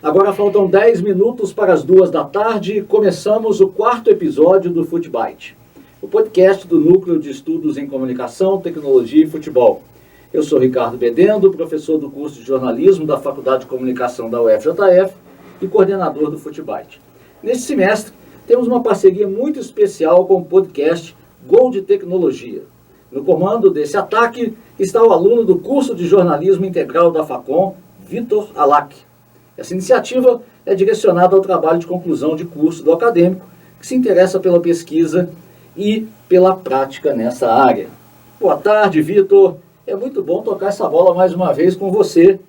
Agora faltam 10 minutos para as 2 da tarde e começamos o 4º episódio do FootBite, o podcast do Núcleo de Estudos em Comunicação, Tecnologia e Futebol. Eu sou Ricardo Bedendo, professor do curso de jornalismo da Faculdade de Comunicação da UFJF e coordenador do FootBite. Neste semestre, temos uma parceria muito especial com o podcast Gol de Tecnologia. No comando desse ataque está o aluno do curso de jornalismo integral da Facom, Vitor Alac. Essa iniciativa é direcionada ao trabalho de conclusão de curso do acadêmico que se interessa pela pesquisa e pela prática nessa área. Boa tarde, Vitor. É muito bom tocar essa bola mais uma vez com você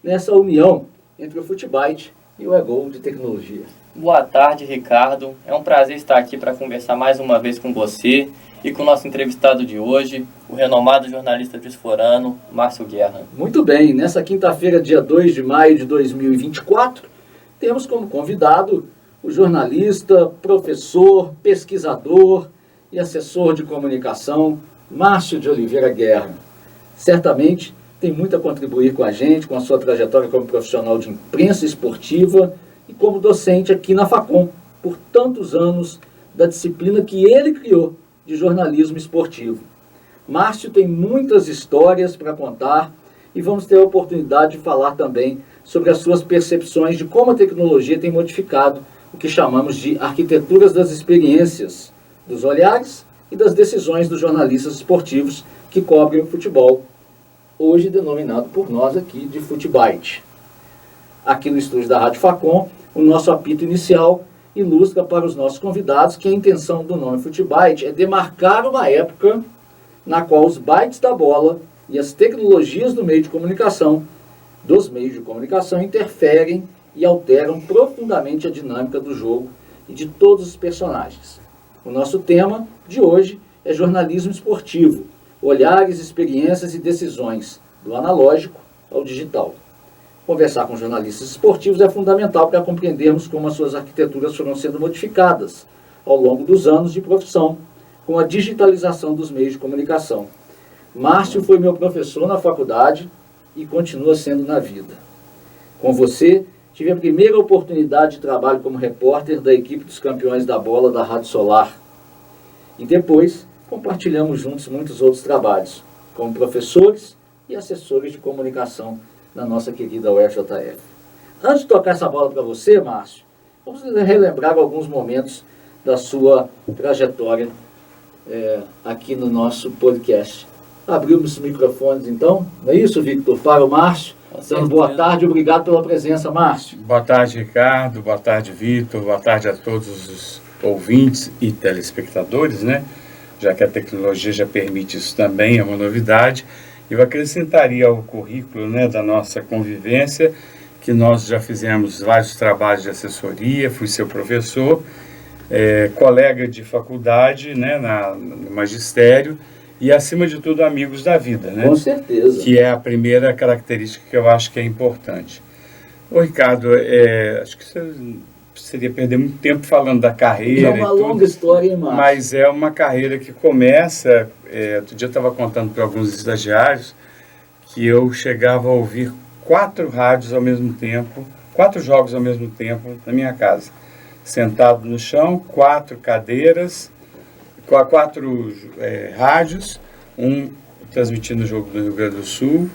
nessa união entre o FootBite e o Gol de Tecnologia. Boa tarde, Ricardo. É um prazer estar aqui para conversar mais uma vez com você e com o nosso entrevistado de hoje, o renomado jornalista diasporano, Márcio Guerra. Muito bem, nessa quinta-feira, dia 2 de maio de 2024, temos como convidado o jornalista, professor, pesquisador e assessor de comunicação, Márcio de Oliveira Guerra. Certamente tem muito a contribuir com a gente, com a sua trajetória como profissional de imprensa esportiva e como docente aqui na Facom, por tantos anos da disciplina que ele criou de jornalismo esportivo. Márcio tem muitas histórias para contar e vamos ter a oportunidade de falar também sobre as suas percepções de como a tecnologia tem modificado o que chamamos de arquiteturas das experiências, dos olhares e das decisões dos jornalistas esportivos que cobrem o futebol, hoje denominado por nós aqui de FootBite. Aqui no estúdio da Rádio Facom, o nosso apito inicial ilustra para os nossos convidados que a intenção do nome FootBite é demarcar uma época na qual os bytes da bola e as tecnologias do meio de comunicação, dos meios de comunicação, interferem e alteram profundamente a dinâmica do jogo e de todos os personagens. O nosso tema de hoje é jornalismo esportivo, olhares, experiências e decisões, do analógico ao digital. Conversar com jornalistas esportivos é fundamental para compreendermos como as suas arquiteturas foram sendo modificadas ao longo dos anos de profissão, com a digitalização dos meios de comunicação. Márcio foi meu professor na faculdade e continua sendo na vida. Com você, tive a primeira oportunidade de trabalho como repórter da equipe dos campeões da bola da Rádio Solar. E depois, compartilhamos juntos muitos outros trabalhos, como professores e assessores de comunicação na nossa querida UFJF. Antes de tocar essa bola para você, Márcio, vamos relembrar alguns momentos da sua trajetória aqui no nosso podcast. Abrimos os microfones então, não é isso, Victor? Para o Márcio. Então, boa tarde, obrigado pela presença, Márcio. Boa tarde, Ricardo, boa tarde, Vitor, boa tarde a todos os ouvintes e telespectadores, né? Já que a tecnologia já permite isso também, é uma novidade. Eu acrescentaria ao currículo, né, da nossa convivência que nós já fizemos vários trabalhos de assessoria, fui seu professor, colega de faculdade, né, no magistério e, acima de tudo, amigos da vida, né? Com certeza. Que é a primeira característica que eu acho que é importante. Ô, Ricardo, acho que você seria perder muito tempo falando da carreira. É uma longa história, hein, Márcio? Mas é uma carreira que começa... outro dia eu estava contando para alguns estagiários que eu chegava a ouvir 4 rádios ao mesmo tempo, 4 jogos ao mesmo tempo na minha casa. Sentado no chão, 4 cadeiras, 4 rádios, um transmitindo o jogo do Rio Grande do Sul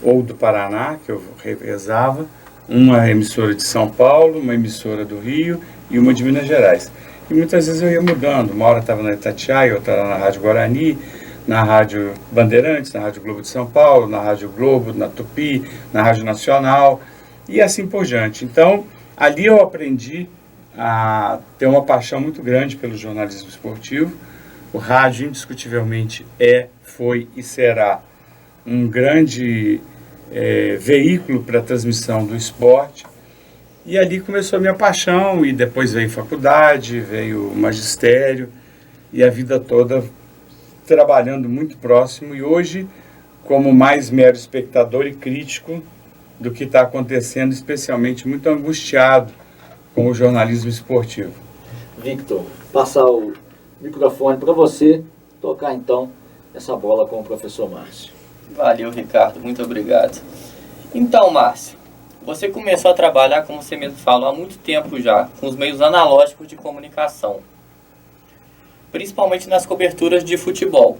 ou do Paraná, que eu revezava, uma emissora de São Paulo, uma emissora do Rio e uma de Minas Gerais. E muitas vezes eu ia mudando, uma hora estava na Itatiaia, outra estava na Rádio Guarani, na Rádio Bandeirantes, na Rádio Globo de São Paulo, na Rádio Globo, na Tupi, na Rádio Nacional e assim por diante. Então, ali eu aprendi a ter uma paixão muito grande pelo jornalismo esportivo. O rádio, indiscutivelmente, foi e será um grande veículo para a transmissão do esporte. E ali começou a minha paixão, e depois veio faculdade, veio magistério, e a vida toda trabalhando muito próximo, e hoje como mais mero espectador e crítico do que está acontecendo, especialmente muito angustiado com o jornalismo esportivo. Victor, passar o microfone para você tocar então essa bola com o professor Márcio. Valeu, Ricardo, muito obrigado. Então, Márcio, Você começou a trabalhar, como você mesmo falou, há muito tempo já, com os meios analógicos de comunicação, principalmente nas coberturas de futebol.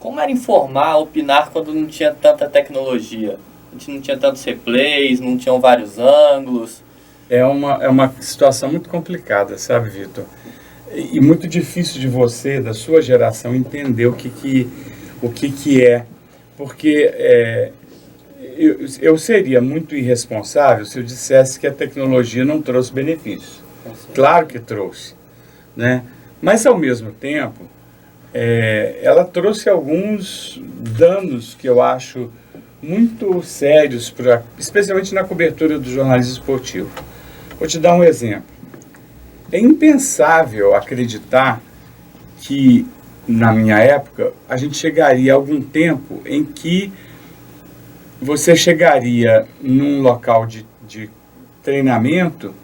Como era informar, opinar quando não tinha tanta tecnologia? A gente não tinha tantos replays, não tinham vários ângulos. É uma situação muito complicada, sabe, Vitor? E muito difícil de você, da sua geração, entender o que é. Porque eu seria muito irresponsável se eu dissesse que a tecnologia não trouxe benefícios. Claro que trouxe, né? Mas, ao mesmo tempo, ela trouxe alguns danos que eu acho muito sérios, especialmente na cobertura do jornalismo esportivo. Vou te dar um exemplo. É impensável acreditar que, na minha época, a gente chegaria a algum tempo em que você chegaria num local de treinamento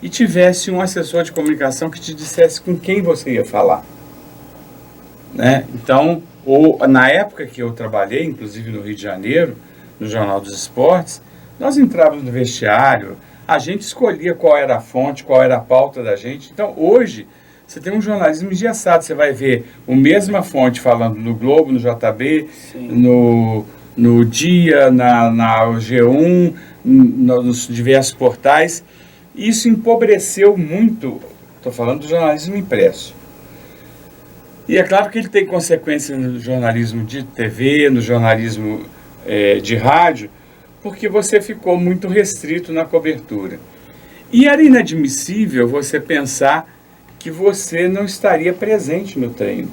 e tivesse um assessor de comunicação que te dissesse com quem você ia falar, né? Então, na época que eu trabalhei, inclusive no Rio de Janeiro, no Jornal dos Esportes, nós entrávamos no vestiário, a gente escolhia qual era a fonte, qual era a pauta da gente. Então, hoje, você tem um jornalismo engessado, você vai ver a mesma fonte falando no Globo, no JB, no Dia, na G1, nos diversos portais. Isso empobreceu muito, estou falando do jornalismo impresso. E é claro que ele tem consequências no jornalismo de TV, no jornalismo de rádio, porque você ficou muito restrito na cobertura. E era inadmissível você pensar que você não estaria presente no treino.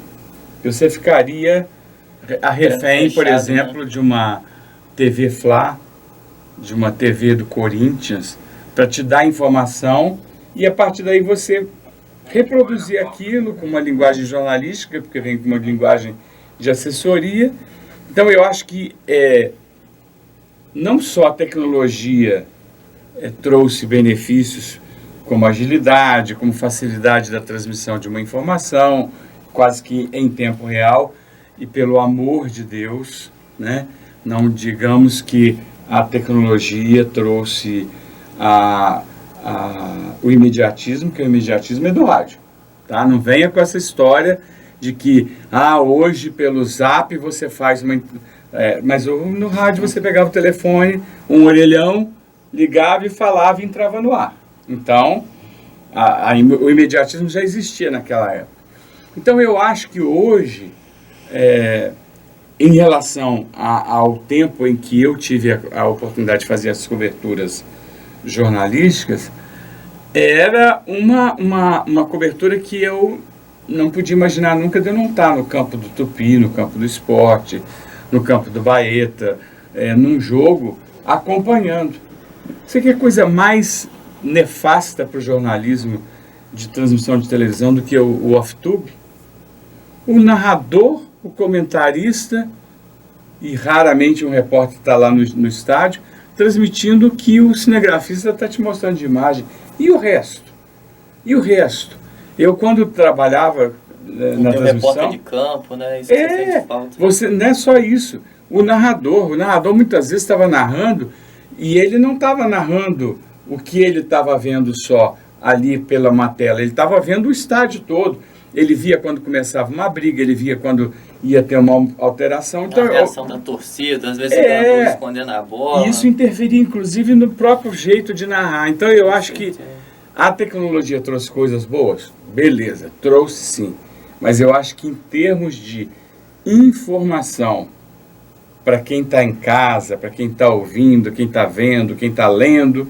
Que você ficaria a refém, por exemplo, de uma TV Fla, de uma TV do Corinthians, para te dar informação e a partir daí você reproduzir aquilo com uma linguagem jornalística, porque vem com uma linguagem de assessoria. Então eu acho que não só a tecnologia trouxe benefícios como agilidade, como facilidade da transmissão de uma informação, quase que em tempo real, e pelo amor de Deus, né, não digamos que a tecnologia trouxe o imediatismo, que o imediatismo é do rádio, tá? Não venha com essa história de que hoje pelo Zap você faz uma... mas no rádio você pegava o telefone, um orelhão, ligava e falava e entrava no ar. Então, o imediatismo já existia naquela época. Então, eu acho que hoje, em relação ao tempo em que eu tive a oportunidade de fazer as coberturas jornalísticas, era uma cobertura que eu não podia imaginar nunca de eu não estar no campo do Tupi, no campo do esporte, no campo do Baeta, num jogo, acompanhando. Você quer coisa mais nefasta para o jornalismo de transmissão de televisão do que o off-tube? O narrador, o comentarista e raramente um repórter está lá no estádio transmitindo o que o cinegrafista está te mostrando de imagem. E o resto? E o resto? Eu, quando trabalhava na transmissão... repórter de campo, né? Isso que você sente falta. Não é só isso. O narrador muitas vezes estava narrando e ele não estava narrando o que ele estava vendo só ali pela uma tela. Ele estava vendo o estádio todo. Ele via quando começava uma briga, ele via quando ia ter uma alteração. Então, a reação da torcida, às vezes o escondendo a bola. Isso interferia, inclusive, no próprio jeito de narrar. Então, eu acho que a tecnologia trouxe coisas boas. Beleza, trouxe sim. Mas eu acho que em termos de informação, para quem está em casa, para quem está ouvindo, quem está vendo, quem está lendo,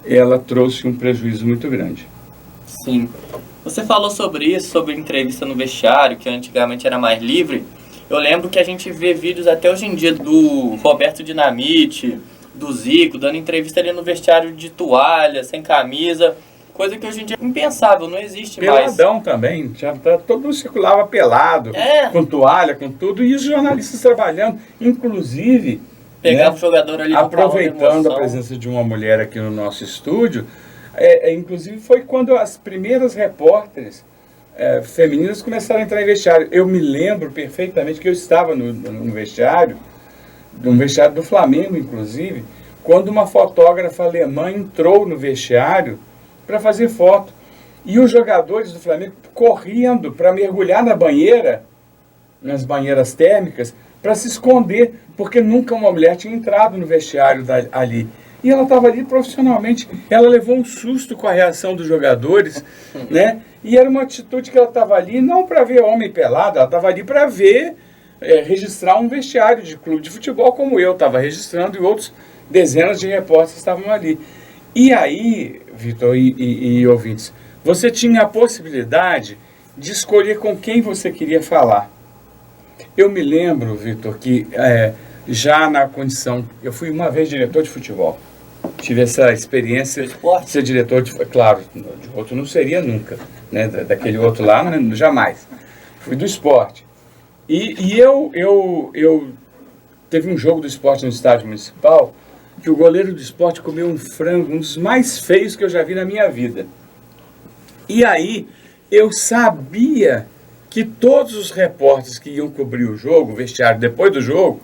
ela trouxe um prejuízo muito grande. Sim. Você falou sobre isso, sobre entrevista no vestiário, que antigamente era mais livre. Eu lembro que a gente vê vídeos até hoje em dia do Roberto Dinamite, do Zico, dando entrevista ali no vestiário de toalha, sem camisa, coisa que hoje em dia é impensável, não existe mais. Peladão também, todo mundo circulava pelado, com toalha, com tudo, e os jornalistas trabalhando, inclusive... Pegava o jogador ali aproveitando a presença de uma mulher aqui no nosso estúdio, inclusive foi quando as primeiras repórteres femininas começaram a entrar em vestiário. Eu me lembro perfeitamente que eu estava no vestiário, num vestiário do Flamengo, inclusive, quando uma fotógrafa alemã entrou no vestiário para fazer foto. E os jogadores do Flamengo correndo para mergulhar na banheira, nas banheiras térmicas, para se esconder, porque nunca uma mulher tinha entrado no vestiário ali. E ela estava ali profissionalmente. Ela levou um susto com a reação dos jogadores, né? E era uma atitude que ela estava ali não para ver homem pelado, ela estava ali para ver, registrar um vestiário de clube de futebol como eu estava registrando, e outros dezenas de repórteres estavam ali. E aí, Vitor e ouvintes, você tinha a possibilidade de escolher com quem você queria falar. Eu me lembro, Vitor, que já na condição... Eu fui uma vez diretor de futebol. Tive essa experiência de ser diretor de... Claro, de outro não seria nunca, né? Daquele outro lá, jamais. Fui do esporte. E eu teve um jogo do esporte no estádio municipal que o goleiro do esporte comeu um frango, um dos mais feios que eu já vi na minha vida. E aí eu sabia que todos os repórteres que iam cobrir o jogo, o vestiário depois do jogo,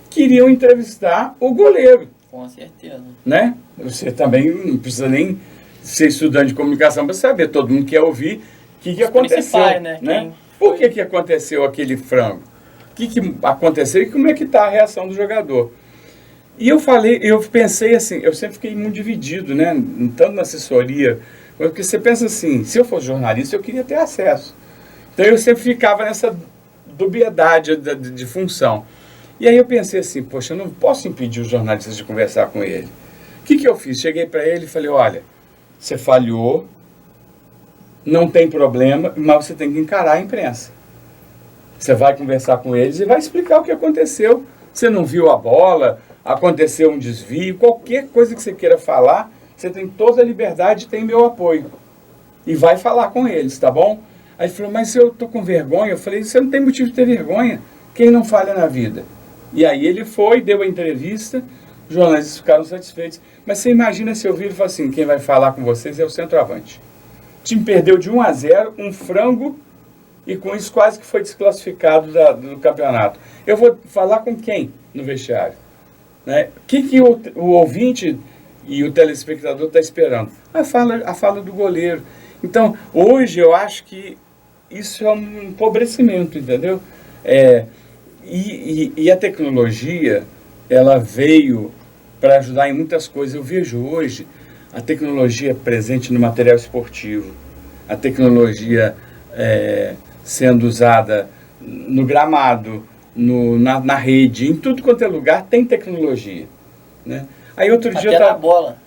queriam entrevistar o goleiro. Com certeza. Né? Você também não precisa nem ser estudante de comunicação para saber, todo mundo quer ouvir o que aconteceu. Né? Por que aconteceu aquele frango? O que aconteceu e como é que está a reação do jogador? E eu pensei assim, eu sempre fiquei muito dividido, né? Tanto na assessoria, porque você pensa assim, se eu fosse jornalista, eu queria ter acesso. Então eu sempre ficava nessa dubiedade de função. E aí eu pensei assim, poxa, eu não posso impedir os jornalistas de conversar com ele. O que eu fiz? Cheguei para ele e falei, olha, você falhou, não tem problema, mas você tem que encarar a imprensa. Você vai conversar com eles e vai explicar o que aconteceu. Você não viu a bola, aconteceu um desvio, qualquer coisa que você queira falar, você tem toda a liberdade e tem meu apoio. E vai falar com eles, tá bom? Aí ele falou, mas eu tô com vergonha. Eu falei, você não tem motivo de ter vergonha. Quem não falha na vida? E aí ele foi, deu a entrevista, os jornalistas ficaram satisfeitos. Mas você imagina se eu vir e falar assim, quem vai falar com vocês é o centroavante. O time perdeu de 1-0, um frango, e com isso quase que foi desclassificado do campeonato. Eu vou falar com quem no vestiário? Né? O que o ouvinte e o telespectador está esperando? A fala do goleiro. Então, hoje eu acho que isso é um empobrecimento, entendeu? E a tecnologia, ela veio para ajudar em muitas coisas. Eu vejo hoje a tecnologia presente no material esportivo, a tecnologia sendo usada no gramado, na rede, em tudo quanto é lugar tem tecnologia, né? Aí outro dia na bola.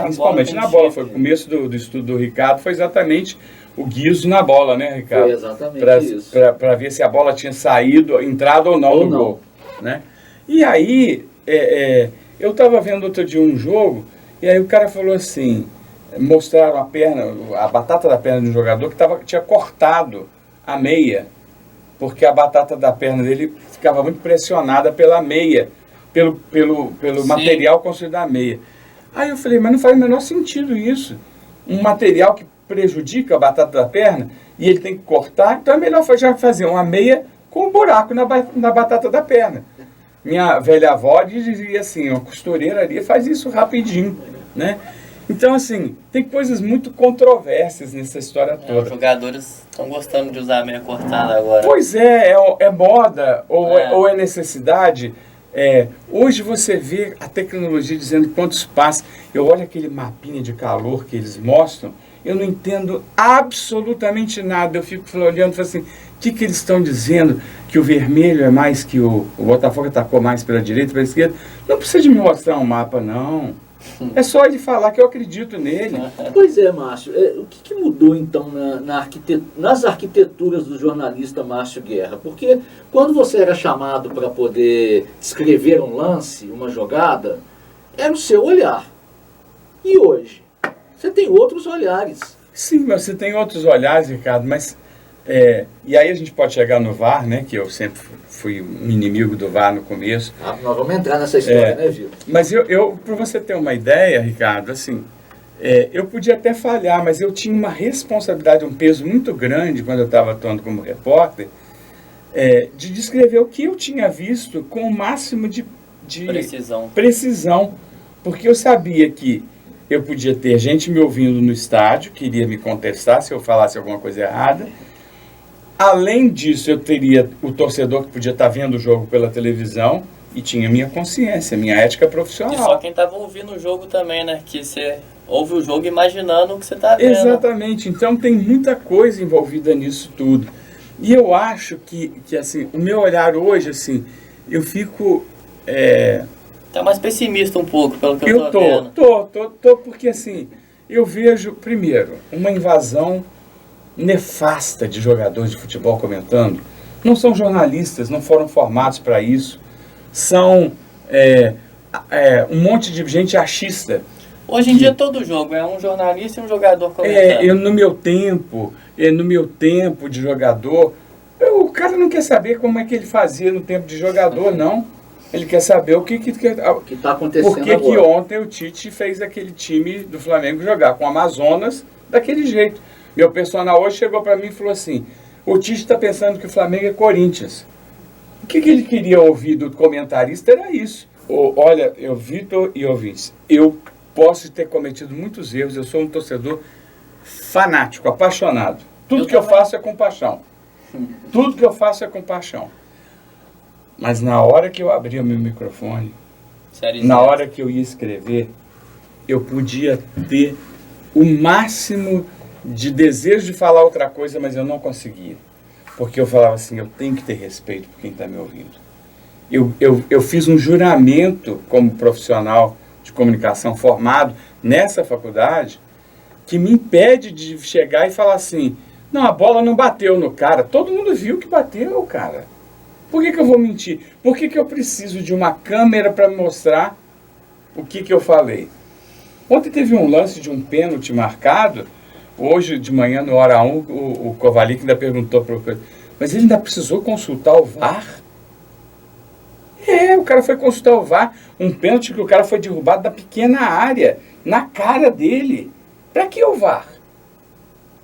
Principalmente na bola. Foi o começo do estudo do Ricardo, foi exatamente o guiso na bola, né, Ricardo? Foi exatamente isso. Para ver se a bola tinha saído, entrado ou não no gol, né? E aí, eu estava vendo outro dia um jogo, e aí o cara falou assim, mostraram a batata da perna de um jogador que tinha cortado a meia, porque a batata da perna dele ficava muito pressionada pela meia, pelo material construído da meia. Aí eu falei, mas não faz o menor sentido isso. Um material que prejudica a batata da perna e ele tem que cortar, então é melhor já fazer uma meia com um buraco na batata da perna. Minha velha avó dizia assim, uma costureira ali faz isso rapidinho, né? Então, assim, tem coisas muito controversas nessa história toda. Os jogadores estão gostando de usar a meia cortada agora. Pois é moda ou é necessidade. Hoje você vê a tecnologia dizendo quantos passos. Eu olho aquele mapinha de calor que eles mostram, eu não entendo absolutamente nada. Eu fico olhando e falo assim, o que eles estão dizendo? Que o vermelho é mais que o Botafogo atacou mais pela direita, pela esquerda? Não precisa de me mostrar um mapa, não. É só ele falar que eu acredito nele. Pois é, Márcio. O que mudou, então, nas arquiteturas do jornalista Márcio Guerra? Porque quando você era chamado para poder descrever um lance, uma jogada, era o seu olhar. E hoje? Você tem outros olhares. Sim, mas você tem outros olhares, Ricardo, mas... e aí a gente pode chegar no VAR, né? Que eu sempre fui um inimigo do VAR no começo. Nós vamos entrar nessa história, né, Vitor? Mas para você ter uma ideia, Ricardo, assim, eu podia até falhar, mas eu tinha uma responsabilidade, um peso muito grande quando eu estava atuando como repórter, de descrever o que eu tinha visto com o máximo de precisão. porque eu sabia que eu podia ter gente me ouvindo no estádio, que iria me contestar se eu falasse alguma coisa errada. Além disso, eu teria o torcedor que podia estar vendo o jogo pela televisão e tinha minha consciência, minha ética profissional. E só quem estava ouvindo o jogo também, né? Que você ouve o jogo imaginando o que você está vendo. Exatamente. Então tem muita coisa envolvida nisso tudo. E eu acho que assim, o meu olhar hoje, assim, eu fico... Tá mais pessimista um pouco, pelo que eu tô vendo. Tô, porque assim, eu vejo, primeiro, uma invasão nefasta de jogadores de futebol comentando. Não são jornalistas, não foram formados para isso. São um monte de gente achista. Hoje em dia todo jogo é um jornalista e um jogador comentando. No meu tempo de jogador, o cara não quer saber como é que ele fazia no tempo de jogador, não. Ele quer saber o que está acontecendo Por que ontem o Tite fez aquele time do Flamengo jogar com o Amazonas daquele jeito. Meu personal hoje chegou para mim e falou assim, o Tite está pensando que o Flamengo é Corinthians. O que ele queria ouvir do comentarista era isso. Olha, Vitor e ouvintes, eu posso ter cometido muitos erros, eu sou um torcedor fanático, apaixonado. Tudo que eu faço é com paixão. Tudo que eu faço é com paixão. Mas na hora que eu abria o meu microfone, na hora que eu ia escrever, eu podia ter o máximo de desejo de falar outra coisa, mas eu não conseguia. Porque eu falava assim, eu tenho que ter respeito por quem está me ouvindo. Eu fiz um juramento como profissional de comunicação formado nessa faculdade que me impede de chegar e falar assim, não, a bola não bateu no cara. Todo mundo viu que bateu, cara. Por que eu vou mentir? Por que eu preciso de uma câmera para mostrar o que eu falei? Ontem teve um lance de um pênalti marcado. Hoje de manhã, no hora 1, o Kovalik ainda perguntou para o... Mas ele ainda precisou consultar o VAR? O cara foi consultar o VAR. Um pênalti que o cara foi derrubado da pequena área, na cara dele. Para que o VAR?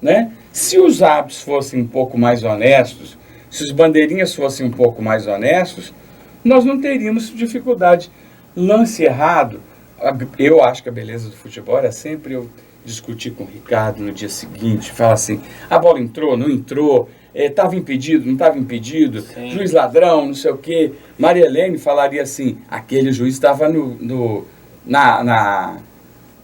Né? Se os árbitros fossem um pouco mais honestos, se os bandeirinhas fossem um pouco mais honestos, nós não teríamos dificuldade. Lance errado, eu acho que a beleza do futebol era sempre eu discutir com o Ricardo no dia seguinte, falar assim, a bola entrou, não entrou, estava impedido, não estava impedido, Sim. Juiz ladrão, não sei o quê. Maria Helene falaria assim, aquele juiz estava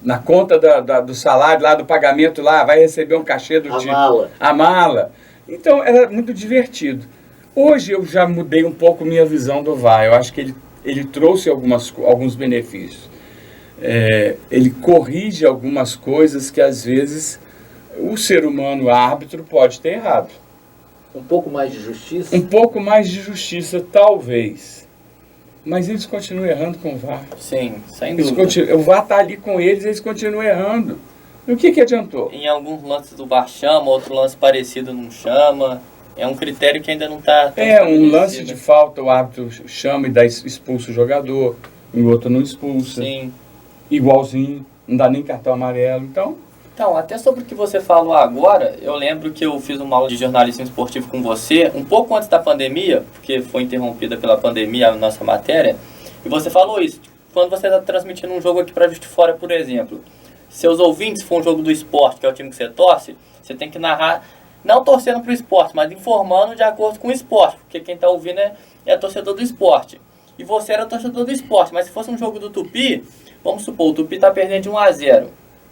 na conta do salário, lá do pagamento, lá vai receber um cachê do tipo. A mala. Então, era muito divertido. Hoje eu já mudei um pouco minha visão do VAR. Eu acho que ele trouxe alguns benefícios. Ele corrige algumas coisas que, às vezes, o ser humano árbitro pode ter errado. Um pouco mais de justiça? Um pouco mais de justiça, talvez. Mas eles continuam errando com o VAR. Sim, sem dúvida. O VAR está ali com eles continuam errando. E o que adiantou? Em alguns lances do VAR chama, outro lance parecido não chama. É um critério que ainda não está... Um lance de falta, o árbitro chama e expulsa o jogador, em outro não expulsa. Sim. Igualzinho, não dá nem cartão amarelo, então... Então, até sobre o que você falou agora, eu lembro que eu fiz uma aula de jornalismo esportivo com você, um pouco antes da pandemia, porque foi interrompida pela pandemia a nossa matéria, e você falou isso, quando você está transmitindo um jogo aqui para Juiz de Fora, por exemplo, seus ouvintes, se for um jogo do esporte, que é o time que você torce, você tem que narrar, não torcendo para o esporte, mas informando de acordo com o esporte, porque quem está ouvindo é torcedor do esporte. E você era torcedor do esporte, mas se fosse um jogo do Tupi, vamos supor, o Tupi está perdendo de 1-0,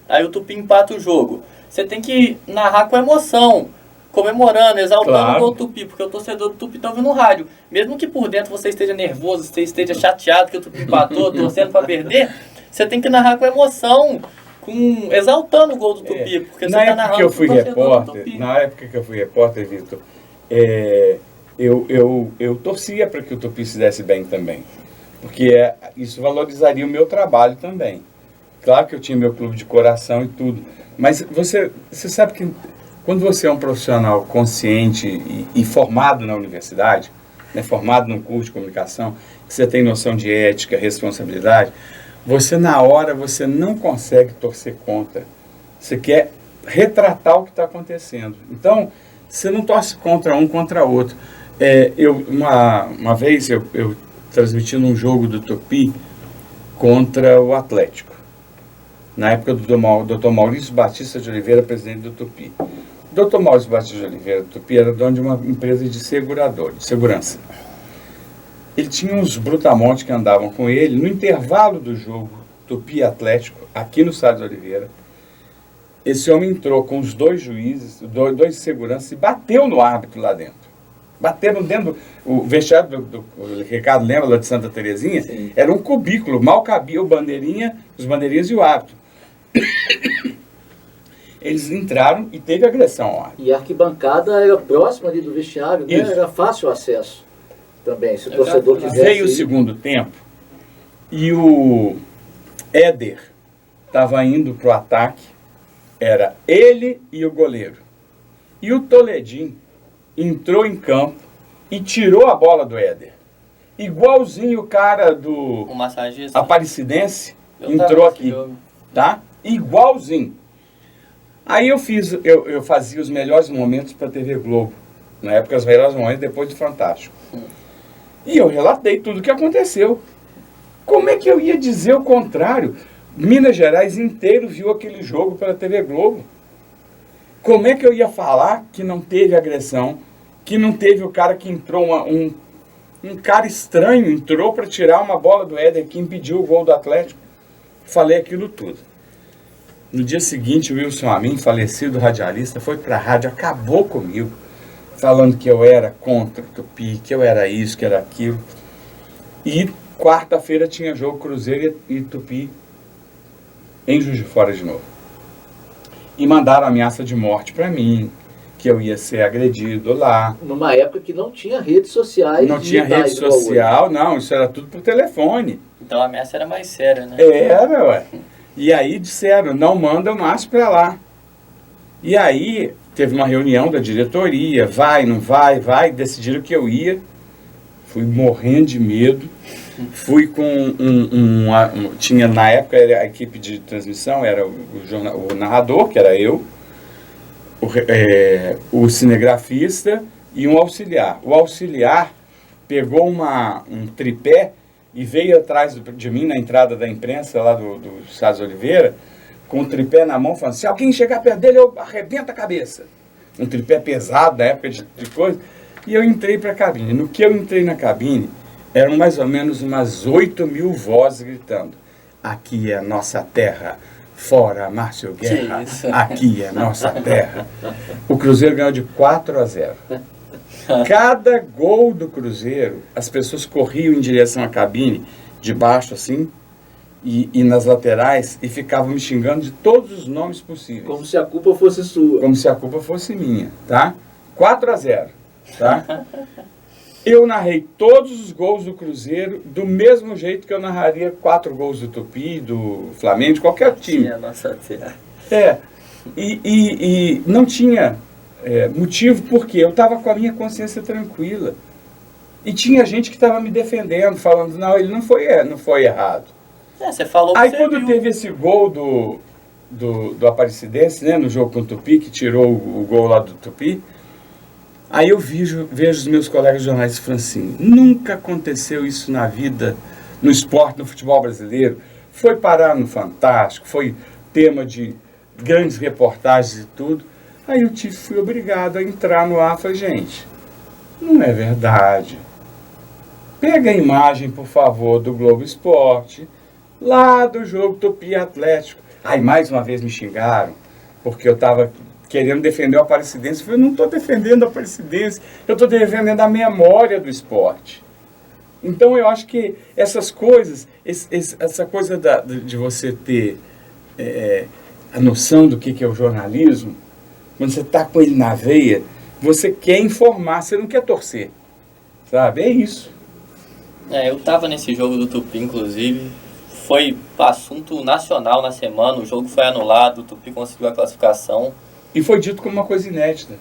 aí o Tupi empata o jogo. Você tem que narrar com emoção, comemorando, exaltando o gol do Tupi, porque o torcedor do Tupi está ouvindo no rádio. Mesmo que por dentro você esteja nervoso, você esteja chateado que o Tupi empatou, torcendo para perder, você tem que narrar com emoção, exaltando o gol do Tupi, porque você está narrando que eu fui repórter, na época que eu fui repórter, Vitor, eu torcia para que o Tupi se desse bem também, porque isso valorizaria o meu trabalho também. Claro que eu tinha meu clube de coração e tudo, mas você sabe que quando você é um profissional consciente e formado na universidade, né, formado num curso de comunicação, que você tem noção de ética, responsabilidade, você na hora você não consegue torcer contra. Você quer retratar o que está acontecendo. Então, você não torce contra um contra outro. Uma vez eu transmitindo um jogo do Tupi contra o Atlético, na época do Dr. Maurício Batista de Oliveira, presidente do Tupi. O Dr. Maurício Batista de Oliveira do Tupi era dono de uma empresa de segurança. Ele tinha uns brutamontes que andavam com ele. No intervalo do jogo Tupi Atlético, aqui no Salles Oliveira, esse homem entrou com os dois juízes, dois seguranças, e bateu no árbitro lá dentro. Bateram dentro o vestiário o Ricardo lembra lá de Santa Terezinha. Sim. Era um cubículo, mal cabia os bandeirinhas e o árbitro. Eles entraram e teve agressão ao árbitro. E a arquibancada era próxima ali do vestiário, né? Isso. Era fácil o acesso também, se o torcedor quisesse. Veio o ir. segundo tempo e o Éder estava indo para o ataque. Era ele e o goleiro. E o Toledinho entrou em campo e tirou a bola do Éder. Igualzinho o cara do O massagista. Aparecidense Eu entrou tava nesse aqui. jogo. Tá? Igualzinho. Aí eu fazia os melhores momentos para a TV Globo. Na época, os melhores momentos depois do Fantástico. E eu relatei tudo o que aconteceu. Como é que eu ia dizer o contrário? Minas Gerais inteiro viu aquele jogo pela TV Globo. Como é que eu ia falar que não teve agressão, que não teve o cara que entrou, um cara estranho entrou para tirar uma bola do Éder que impediu o gol do Atlético? Falei aquilo tudo. No dia seguinte, o Wilson Amin, falecido radialista, foi para a rádio, acabou comigo, falando que eu era contra o Tupi, que eu era isso, que era aquilo. E quarta-feira tinha jogo Cruzeiro e Tupi em Juiz de Fora de novo. E mandaram ameaça de morte para mim, que eu ia ser agredido lá. Numa época que não tinha redes sociais. Não tinha rede digitais igual hoje. social, não, isso era tudo por telefone. Então a ameaça era mais séria, né? Era, ué. E aí disseram, não manda mais para lá. E aí teve uma reunião da diretoria, vai, não vai, decidiram que eu ia. Fui morrendo de medo. Fui com tinha na época a equipe de transmissão, era o narrador, que era eu, o cinegrafista e um auxiliar. O auxiliar pegou um tripé e veio atrás de mim na entrada da imprensa lá do Salles Oliveira, com o tripé na mão, falando, se alguém chegar perto dele, eu arrebento a cabeça. Um tripé pesado, na época de coisa. E eu entrei para a cabine. No que eu entrei na cabine, eram mais ou menos umas 8.000 vozes gritando, aqui é nossa terra, fora Márcio Guerra, aqui é nossa terra. O Cruzeiro ganhou de 4-0. Cada gol do Cruzeiro, as pessoas corriam em direção à cabine, de baixo assim, e nas laterais, e ficavam me xingando de todos os nomes possíveis. Como se a culpa fosse sua. Como se a culpa fosse minha, tá? 4-0, tá? Eu narrei todos os gols do Cruzeiro do mesmo jeito que eu narraria 4 gols do Tupi, do Flamengo, de qualquer time. Tinha nossa terra. E não tinha motivo, porque eu estava com a minha consciência tranquila. E tinha gente que estava me defendendo, falando, não, ele não foi errado. Você falou que Aí você quando viu. teve esse gol do Aparecidense, né, no jogo com o Tupi, que tirou o gol lá do Tupi, aí eu vejo os meus colegas jornalistas falando assim, nunca aconteceu isso na vida, no esporte, no futebol brasileiro. Foi parar no Fantástico, foi tema de grandes reportagens e tudo. Aí eu fui obrigado a entrar no ar e falei, gente, não é verdade. Pega a imagem, por favor, do Globo Esporte, lá do jogo Tupi Atlético. Aí mais uma vez me xingaram, porque eu estava querendo defender o Aparecidense. Eu falei, eu não estou defendendo o Aparecidense, eu estou defendendo a memória do esporte. Então eu acho que essas coisas, essa coisa de você ter a noção do que é o jornalismo, quando você está com ele na veia, você quer informar, você não quer torcer, sabe? É isso. Eu estava nesse jogo do Tupi, inclusive, foi assunto nacional na semana, o jogo foi anulado, o Tupi conseguiu a classificação. E foi dito como uma coisa inédita.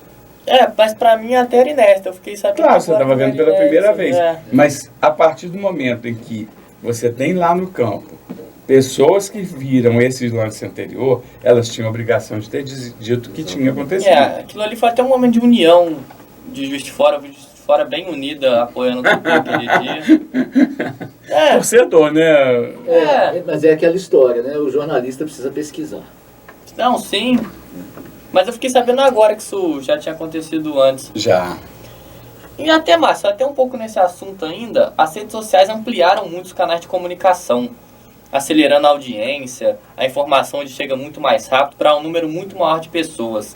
Mas pra mim até era inédito, eu fiquei sabendo. Claro, você estava vendo pela primeira vez. É. Mas a partir do momento em que você tem lá no campo pessoas que viram esse lance anterior, elas tinham a obrigação de ter dito que tinha acontecido. Aquilo ali foi até um momento de união de Juiz de Fora. O Juiz de Fora bem unida, apoiando o Tupi aquele dia. Torcedor, né? Mas é aquela história, né? O jornalista precisa pesquisar. Não, sim. Mas eu fiquei sabendo agora que isso já tinha acontecido antes. Já. E até, Márcio, até um pouco nesse assunto ainda, as redes sociais ampliaram muito os canais de comunicação, acelerando a audiência, a informação chega muito mais rápido para um número muito maior de pessoas.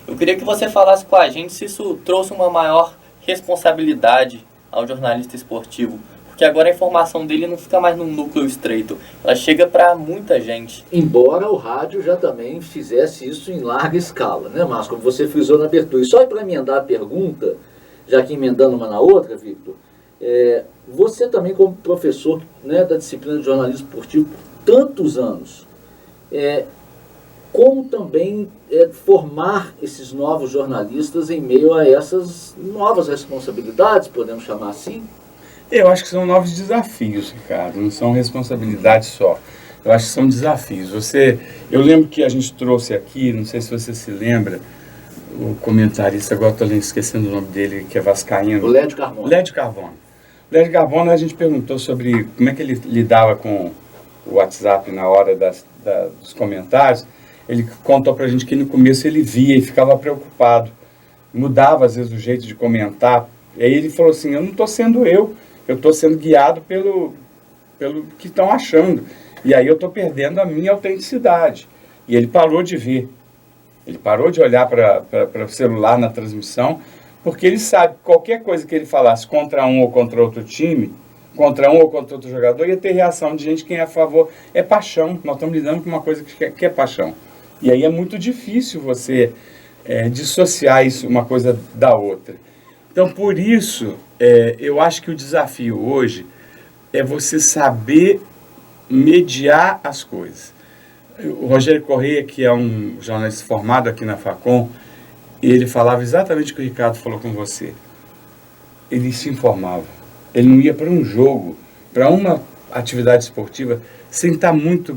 Eu queria que você falasse com a gente se isso trouxe uma maior responsabilidade ao jornalista esportivo, porque agora a informação dele não fica mais num núcleo estreito, ela chega para muita gente. Embora o rádio já também fizesse isso em larga escala, né, Márcio? Como você frisou na abertura. E só para emendar a pergunta, já que emendando uma na outra, Victor, você também como professor, né, da disciplina de jornalismo esportivo por tantos anos, como também formar esses novos jornalistas em meio a essas novas responsabilidades, podemos chamar assim? Eu acho que são novos desafios, Ricardo, não são responsabilidades só. Eu acho que são desafios. Eu lembro que a gente trouxe aqui, não sei se você se lembra, o comentarista, agora estou esquecendo o nome dele, que é vascaíno. O Lédio Carmona. Lédio Carmona. Lédio Carmona, a gente perguntou sobre como é que ele lidava com o WhatsApp na hora dos comentários. Ele contou pra gente que no começo ele via e ficava preocupado. Mudava às vezes o jeito de comentar. E aí ele falou assim, eu não estou sendo eu estou sendo guiado pelo que estão achando. E aí eu estou perdendo a minha autenticidade. E ele parou de ver. Ele parou de olhar para o celular na transmissão, porque ele sabe que qualquer coisa que ele falasse contra um ou contra outro time, contra um ou contra outro jogador, ia ter reação de gente que é a favor. É paixão. Nós estamos lidando com uma coisa que é paixão. E aí é muito difícil você dissociar isso uma coisa da outra. Então, por isso, eu acho que o desafio hoje é você saber mediar as coisas. O Rogério Correia, que é um jornalista formado aqui na Facom, ele falava exatamente o que o Ricardo falou com você. Ele se informava. Ele não ia para um jogo, para uma atividade esportiva, sem estar muito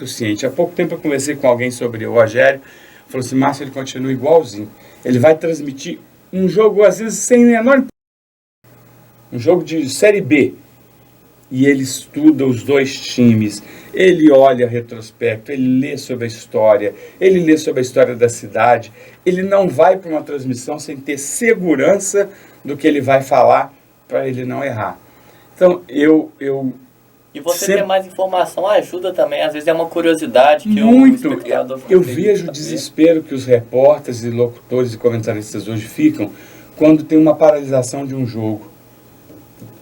ciente. Há pouco tempo eu conversei com alguém sobre o Rogério, falou assim, Márcio, ele continua igualzinho. Ele vai transmitir um jogo, às vezes, sem menor... Um jogo de Série B. E ele estuda os dois times, ele olha retrospecto, ele lê sobre a história, ele lê sobre a história da cidade. Ele não vai para uma transmissão sem ter segurança do que ele vai falar para ele não errar. Então, E você ter mais informação ajuda também, às vezes é uma curiosidade que muito. O espectador Eu vejo o desespero que os repórteres e locutores e comentaristas hoje ficam quando tem uma paralisação de um jogo.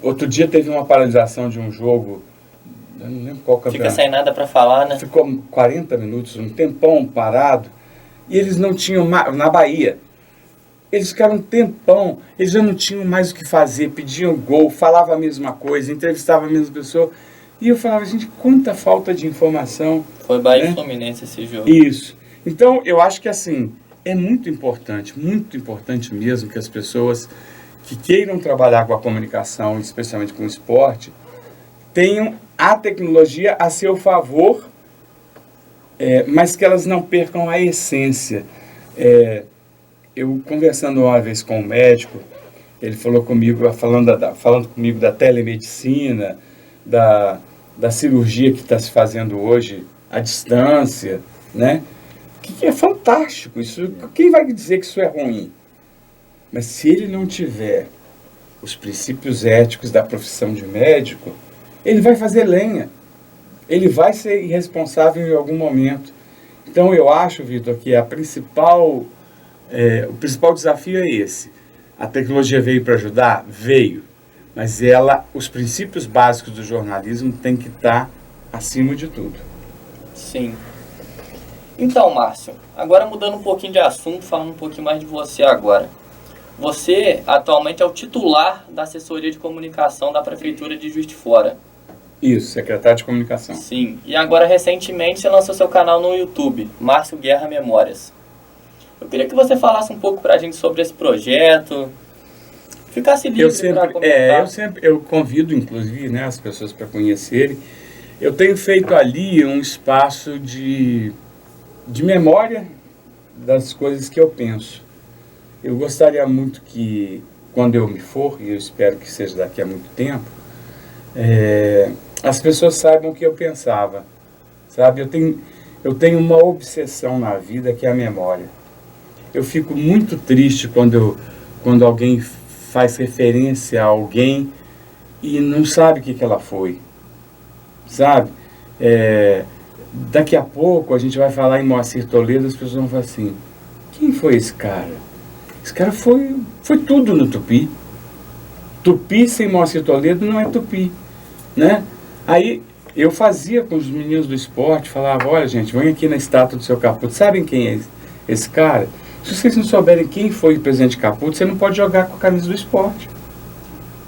Outro dia teve uma paralisação de um jogo, eu não lembro qual campeonato. Fica sem nada para falar, né? Ficou 40 minutos, um tempão parado, e eles não tinham mais, na Bahia, eles ficaram um tempão, eles já não tinham mais o que fazer, pediam gol, falavam a mesma coisa, entrevistavam a mesma pessoa. E eu falava, gente, quanta falta de informação. Foi Bahia e Fluminense esse jogo. Isso. Então, eu acho que, assim, é muito importante mesmo que as pessoas que queiram trabalhar com a comunicação, especialmente com o esporte, tenham a tecnologia a seu favor, mas que elas não percam a essência. Eu, conversando uma vez com um médico, ele falou comigo, falando comigo da telemedicina, da cirurgia que está se fazendo hoje à distância, né? Que é fantástico. Isso, quem vai dizer que isso é ruim? Mas se ele não tiver os princípios éticos da profissão de médico, ele vai fazer lenha. Ele vai ser irresponsável em algum momento. Então eu acho, Vitor, que o principal desafio é esse. A tecnologia veio para ajudar? Veio. Mas os princípios básicos do jornalismo têm que estar acima de tudo. Sim. Então, Márcio, agora mudando um pouquinho de assunto, falando um pouquinho mais de você agora. Você, atualmente, é o titular da assessoria de comunicação da Prefeitura de Juiz de Fora. Isso, secretário de comunicação. Sim, e agora, recentemente, você lançou seu canal no YouTube, Márcio Guerra Memórias. Eu queria que você falasse um pouco pra gente sobre esse projeto, ficasse livre para comentar. Eu convido, inclusive, né, as pessoas para conhecerem. Eu tenho feito ali um espaço de memória das coisas que eu penso. Eu gostaria muito que quando eu me for, e eu espero que seja daqui a muito tempo, as pessoas saibam o que eu pensava, sabe? Eu tenho uma obsessão na vida que é a memória. Eu fico muito triste quando alguém faz referência a alguém e não sabe o que ela foi, sabe? Daqui a pouco a gente vai falar em Moacir Toledo, as pessoas vão falar assim, quem foi esse cara? Esse cara foi tudo no Tupi. Tupi sem Moacir Toledo não é Tupi, né? Aí eu fazia com os meninos do esporte, falava, olha gente, vem aqui na estátua do seu Caputo, sabem quem é esse cara? Se vocês não souberem quem foi o presidente Caputo, você não pode jogar com a camisa do esporte,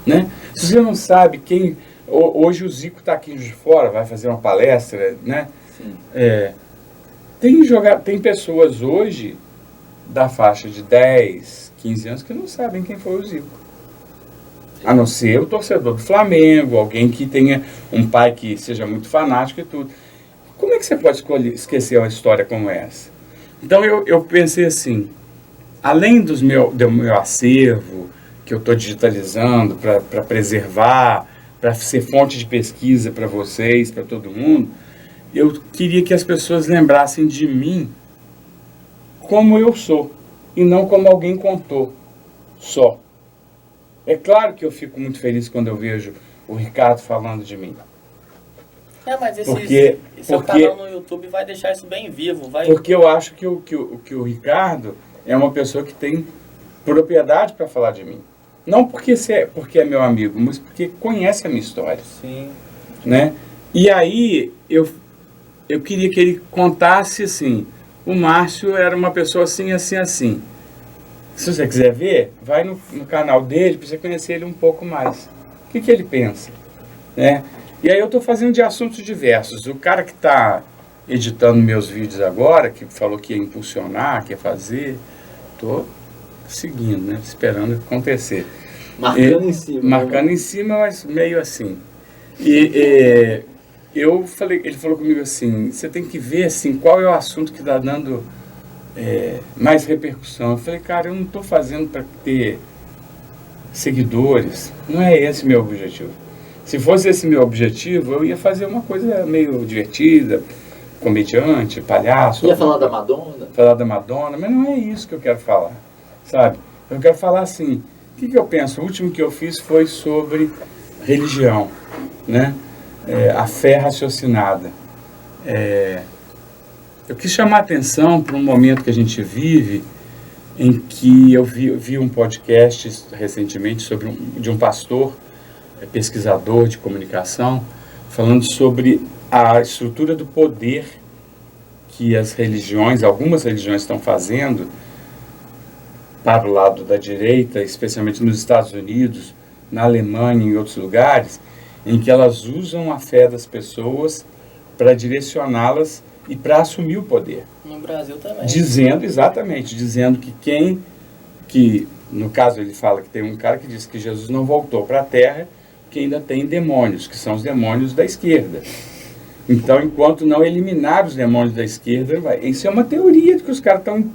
né? Se você não sabe quem... Hoje o Zico está aqui de fora, vai fazer uma palestra, né? Sim. Tem pessoas hoje da faixa de 10, 15 anos que não sabem quem foi o Zico. A não ser o torcedor do Flamengo, alguém que tenha um pai que seja muito fanático e tudo. Como é que você pode esquecer uma história como essa? Então eu pensei assim, além do meu acervo, que eu estou digitalizando para preservar, para ser fonte de pesquisa para vocês, para todo mundo, eu queria que as pessoas lembrassem de mim como eu sou, e não como alguém contou, só. É claro que eu fico muito feliz quando eu vejo o Ricardo falando de mim. Mas porque seu canal no YouTube vai deixar isso bem vivo. Porque eu acho que o Ricardo é uma pessoa que tem propriedade para falar de mim. Não porque é meu amigo, mas porque conhece a minha história. Sim. Né? E aí eu queria que ele contasse assim, o Márcio era uma pessoa assim, assim, assim. Se você quiser ver, vai no canal dele para você conhecer ele um pouco mais. O que ele pensa? Né? E aí eu estou fazendo de assuntos diversos. O cara que está editando meus vídeos agora, que falou que ia impulsionar, que ia fazer, estou seguindo, né? Esperando acontecer. Marcando em cima. Marcando em cima, mas meio assim. Ele falou comigo assim, você tem que ver assim, qual é o assunto que está dando mais repercussão. Eu falei, cara, eu não estou fazendo para ter seguidores, não é esse meu objetivo. Se fosse esse meu objetivo, eu ia fazer uma coisa meio divertida, comediante, palhaço. Ia falar da Madonna? Falar da Madonna, mas não é isso que eu quero falar, sabe? Eu quero falar assim, o que eu penso? O último que eu fiz foi sobre religião, né? A fé raciocinada. Eu quis chamar a atenção para um momento que a gente vive, em que eu vi um podcast recentemente de um pastor, pesquisador de comunicação, falando sobre a estrutura do poder que as religiões, algumas religiões estão fazendo para o lado da direita, especialmente nos Estados Unidos, na Alemanha e em outros lugares, em que elas usam a fé das pessoas para direcioná-las e para assumir o poder. No Brasil também. Dizendo que no caso ele fala que tem um cara que diz que Jesus não voltou para a Terra, que ainda tem demônios, que são os demônios da esquerda. Então, enquanto não eliminar os demônios da esquerda, isso é uma teoria de que os caras estão...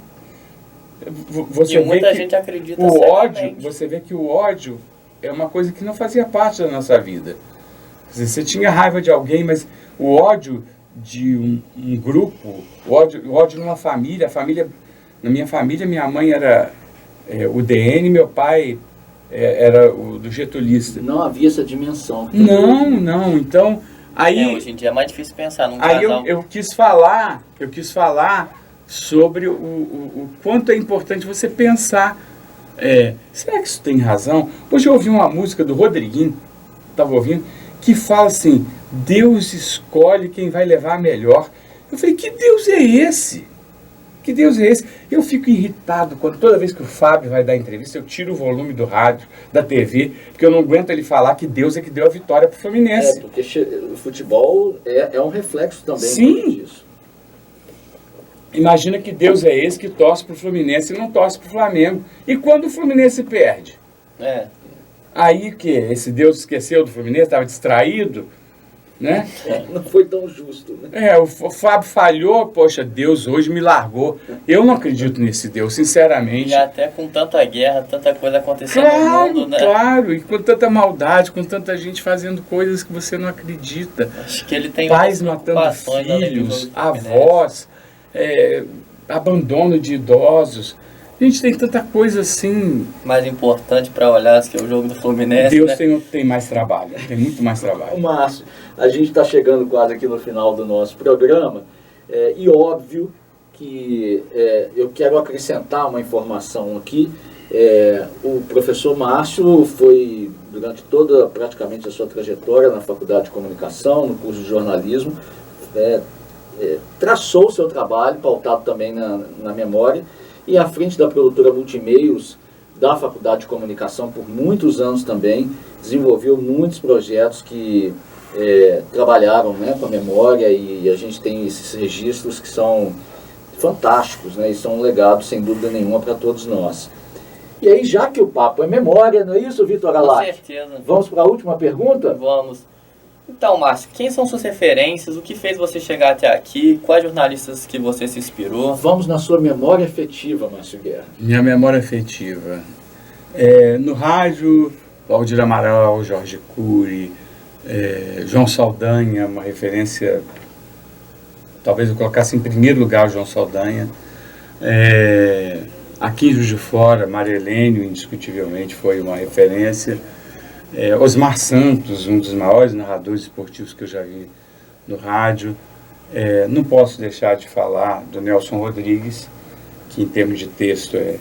E muita gente acredita o ódio, você vê que o ódio é uma coisa que não fazia parte da nossa vida. Quer dizer, você tinha raiva de alguém, mas o ódio de um grupo, o ódio numa família, na minha família, minha mãe era UDN, meu pai era o do getulista. Não havia essa dimensão. Não, então... Aí, hoje em dia é mais difícil pensar num aí casal. eu quis falar sobre o quanto é importante você pensar. Será que isso tem razão? Hoje eu ouvi uma música do Rodriguinho, estava ouvindo, que fala assim, Deus escolhe quem vai levar melhor. Eu falei, que Deus é esse? Que Deus é esse? Eu fico irritado quando toda vez que o Fábio vai dar entrevista, eu tiro o volume do rádio, da TV, porque eu não aguento ele falar que Deus é que deu a vitória para o Fluminense. Porque o futebol é um reflexo também. Sim. Disso. Imagina que Deus é esse que torce para o Fluminense e não torce para o Flamengo. E quando o Fluminense perde? Aí que esse Deus esqueceu do Fluminense, estava distraído. né? Não foi tão justo, né? O Fábio falhou, poxa, Deus hoje me largou. Eu não acredito nesse Deus, sinceramente. E até com tanta guerra, tanta coisa acontecendo no Claro, mundo, né? claro, e com tanta maldade, com tanta gente fazendo coisas que você não acredita. Acho que ele tem Pais outras matando preocupações além do filhos, jogo do Fluminense. avós, abandono de idosos. A gente tem tanta coisa assim. Mais importante para olhar que é o jogo do Fluminense, Deus né? tem mais trabalho, tem muito mais trabalho. Márcio, a gente está chegando quase aqui no final do nosso programa, e óbvio que eu quero acrescentar uma informação aqui. O professor Márcio foi, durante toda praticamente a sua trajetória na Faculdade de Comunicação, no curso de jornalismo, traçou o seu trabalho, pautado também na memória, e à frente da produtora Multimeios da Faculdade de Comunicação por muitos anos também, desenvolveu muitos projetos que trabalharam, né, com a memória, e a gente tem esses registros que são fantásticos, né, e são um legado, sem dúvida nenhuma, para todos nós. E aí, já que o papo é memória, não é isso, Vitor Alac? Com certeza. Vamos para a última pergunta? Vamos. Então, Márcio, quem são suas referências? O que fez você chegar até aqui? Quais jornalistas que você se inspirou? Vamos na sua memória afetiva, Márcio Guerra. Minha memória afetiva. No rádio, Valdir Amaral, Jorge Cury, João Saldanha, uma referência, talvez eu colocasse em primeiro lugar o João Saldanha. Aqui em Juiz de Fora, Maria Helênio, indiscutivelmente, foi uma referência. Osmar Santos, um dos maiores narradores esportivos que eu já vi no rádio. Não posso deixar de falar do Nelson Rodrigues, que em termos de texto é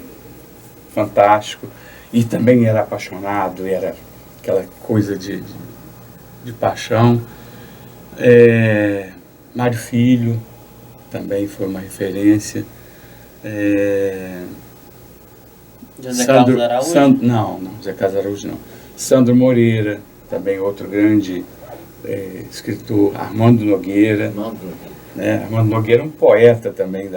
fantástico, e também era apaixonado, era aquela coisa de paixão. Mário Filho também foi uma referência. José Carlos Araújo? Não, José Carlos Araújo não. Sandro Moreira, também outro grande escritor. Armando Nogueira. Armando Nogueira é um poeta também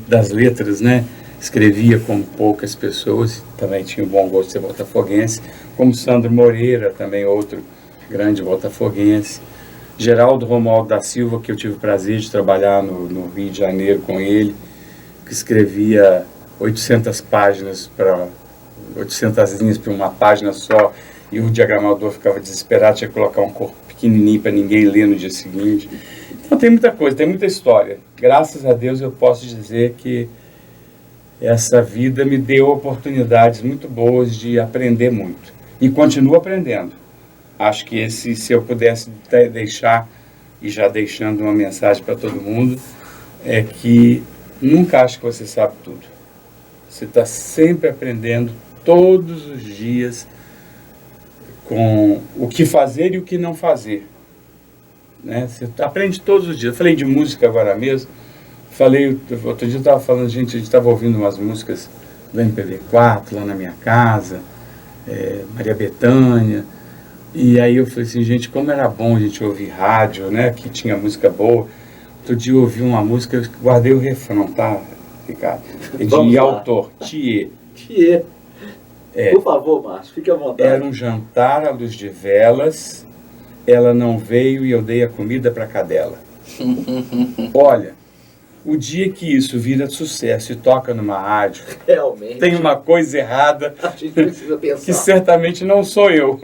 das letras, né? Escrevia como poucas pessoas, também tinha um bom gosto de ser botafoguense. Como Sandro Moreira, também outro grande botafoguense. Geraldo Romualdo da Silva, que eu tive o prazer de trabalhar no Rio de Janeiro com ele, que escrevia 800 páginas 800 linhas para uma página só, e o diagramador ficava desesperado, tinha que colocar um corpo pequenininho para ninguém ler no dia seguinte. Então tem muita coisa, tem muita história. Graças a Deus eu posso dizer que essa vida me deu oportunidades muito boas de aprender muito. E continuo aprendendo. Acho que se eu pudesse deixar, e já deixando uma mensagem para todo mundo, é que nunca ache que você sabe tudo. Você está sempre aprendendo, todos os dias, com o que fazer e o que não fazer. Né? Você aprende todos os dias. Eu falei de música agora mesmo. Outro dia eu estava falando, a gente estava ouvindo umas músicas do MPB4 lá na minha casa, Maria Bethânia. E aí eu falei assim, gente, como era bom a gente ouvir rádio, né? Que tinha música boa. Outro dia eu ouvi uma música, eu guardei o refrão, tá, Ricardo? De autor, Thier. Thier. Por favor, Márcio, fique à vontade. Era um jantar à luz de velas, ela não veio e eu dei a comida para cadela. Olha, o dia que isso vira sucesso e toca numa rádio, realmente tem uma coisa errada, a gente precisa pensar. Que certamente não sou eu,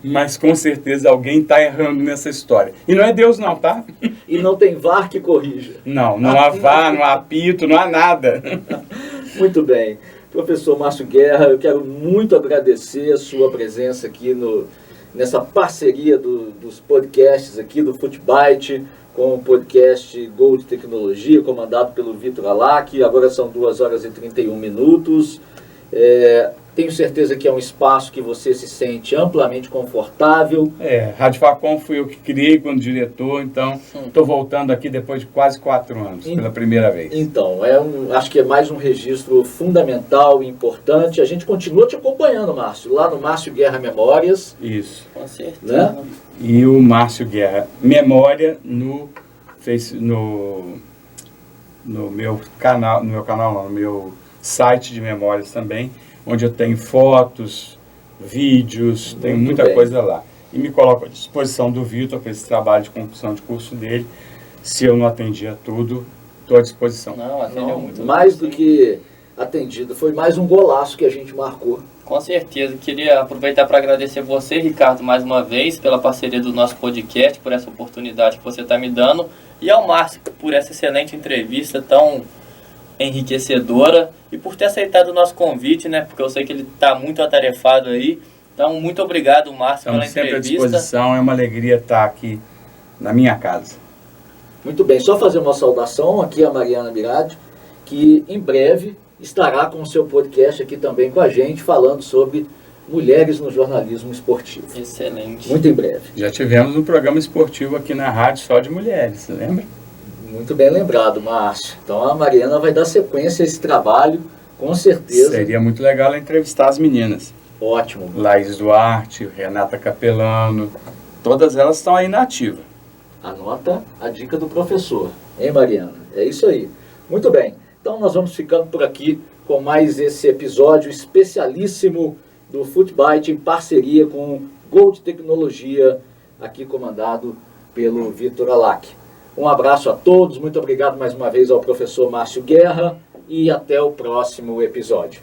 mas com certeza alguém está errando nessa história. E não é Deus não, tá? E não tem VAR que corrija. Não há VAR, não há apito, não há nada. Muito bem. Professor Márcio Guerra, eu quero muito agradecer a sua presença aqui nessa parceria dos podcasts aqui do FootByte, com o podcast Gol de Tecnologia, comandado pelo Vitor Alac. Agora são 2h31. Tenho certeza que é um espaço que você se sente amplamente confortável. Rádio Facom fui eu que criei como diretor, então estou voltando aqui depois de quase 4 anos, pela primeira vez. Então, acho que é mais um registro fundamental e importante. A gente continua te acompanhando, Márcio, lá no Márcio Guerra Memórias. Isso. Com certeza. Né? E o Márcio Guerra Memória no meu canal, no meu site de memórias também, onde eu tenho fotos, vídeos, tenho muita coisa lá. e me coloco à disposição do Vitor para esse trabalho de conclusão de curso dele. Se eu não atendi a tudo, estou à disposição. Não, atendeu muito. Mais do que atendido, foi mais um golaço que a gente marcou. Com certeza. Queria aproveitar para agradecer você, Ricardo, mais uma vez, pela parceria do nosso podcast, por essa oportunidade que você está me dando, e ao Márcio por essa excelente entrevista tão enriquecedora e por ter aceitado o nosso convite, né? Porque eu sei que ele está muito atarefado aí. Então, muito obrigado, Márcio, pela Estamos sempre à entrevista. disposição, é uma alegria estar aqui na minha casa. Muito bem, só fazer uma saudação aqui a Mariana Mirade, que em breve estará com o seu podcast aqui também com a gente, falando sobre mulheres no jornalismo esportivo. Excelente. Muito em breve. Já tivemos um programa esportivo aqui na rádio só de mulheres, você lembra? Muito bem lembrado, Márcio. Então a Mariana vai dar sequência a esse trabalho, com certeza. Seria muito legal ela entrevistar as meninas. Ótimo. Laís Duarte, Renata Capelano, todas elas estão aí na ativa. Anota a dica do professor, hein, Mariana? É isso aí. Muito bem. Então nós vamos ficando por aqui com mais esse episódio especialíssimo do FootBite em parceria com Gold Tecnologia, aqui comandado pelo Vitor Alac. Um abraço a todos, muito obrigado mais uma vez ao professor Márcio Guerra e até o próximo episódio.